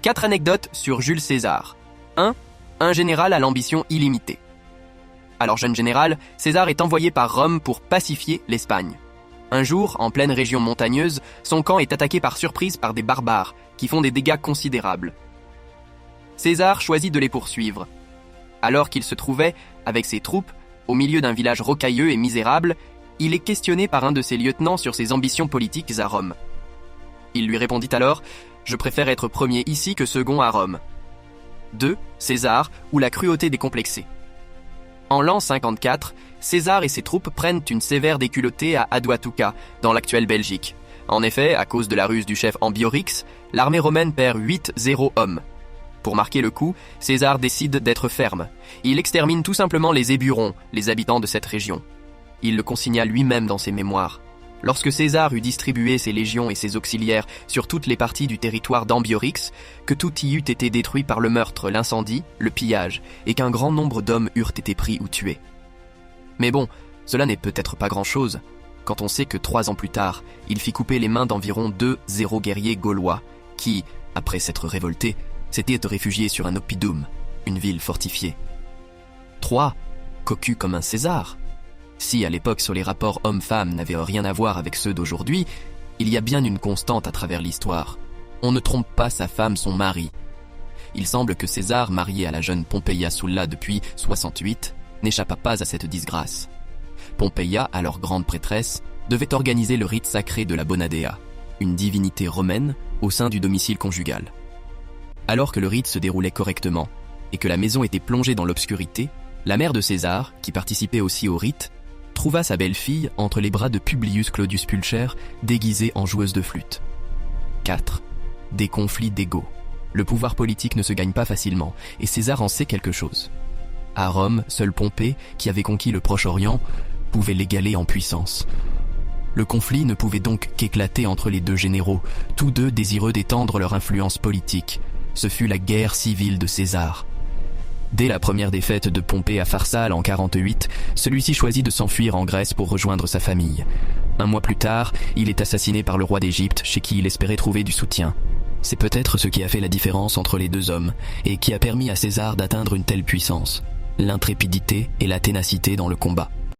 4 anecdotes sur Jules César. 1. Un général à l'ambition illimitée. Alors jeune général, César est envoyé par Rome pour pacifier l'Espagne. Un jour, en pleine région montagneuse, son camp est attaqué par surprise par des barbares qui font des dégâts considérables. César choisit de les poursuivre. Alors qu'il se trouvait, avec ses troupes, au milieu d'un village rocailleux et misérable, il est questionné par un de ses lieutenants sur ses ambitions politiques à Rome. Il lui répondit alors « Je préfère être premier ici que second à Rome ». 2. César, ou la cruauté décomplexée. En l'an 54, César et ses troupes prennent une sévère déculottée à Aduatuca, dans l'actuelle Belgique. En effet, à cause de la ruse du chef Ambiorix, l'armée romaine perd 8-0 hommes. Pour marquer le coup, César décide d'être ferme. Il extermine tout simplement les Éburons, les habitants de cette région. Il le consigna lui-même dans ses mémoires. Lorsque César eut distribué ses légions et ses auxiliaires sur toutes les parties du territoire d'Ambiorix, que tout y eût été détruit par le meurtre, l'incendie, le pillage, et qu'un grand nombre d'hommes eurent été pris ou tués. Mais bon, cela n'est peut-être pas grand-chose, quand on sait que 3 ans plus tard, il fit couper les mains d'environ 2-0 guerriers gaulois, qui, après s'être révoltés, s'étaient réfugiés sur un oppidum, une ville fortifiée. 3. Cocu comme un César. Si à l'époque sur les rapports hommes-femmes n'avaient rien à voir avec ceux d'aujourd'hui, il y a bien une constante à travers l'histoire. On ne trompe pas sa femme, son mari. Il semble que César, marié à la jeune Pompeia Sulla depuis 68, n'échappa pas à cette disgrâce. Pompeia, alors grande prêtresse, devait organiser le rite sacré de la Bonadea, une divinité romaine au sein du domicile conjugal. Alors que le rite se déroulait correctement et que la maison était plongée dans l'obscurité, la mère de César, qui participait aussi au rite, trouva sa belle-fille entre les bras de Publius Claudius Pulcher, déguisée en joueuse de flûte. 4. Des conflits d'ego. Le pouvoir politique ne se gagne pas facilement, et César en sait quelque chose. À Rome, seul Pompée, qui avait conquis le Proche-Orient, pouvait l'égaler en puissance. Le conflit ne pouvait donc qu'éclater entre les deux généraux, tous deux désireux d'étendre leur influence politique. Ce fut la guerre civile de César. Dès la première défaite de Pompée à Pharsale en 48, celui-ci choisit de s'enfuir en Grèce pour rejoindre sa famille. 1 mois plus tard, il est assassiné par le roi d'Égypte, chez qui il espérait trouver du soutien. C'est peut-être ce qui a fait la différence entre les deux hommes, et qui a permis à César d'atteindre une telle puissance, l'intrépidité et la ténacité dans le combat.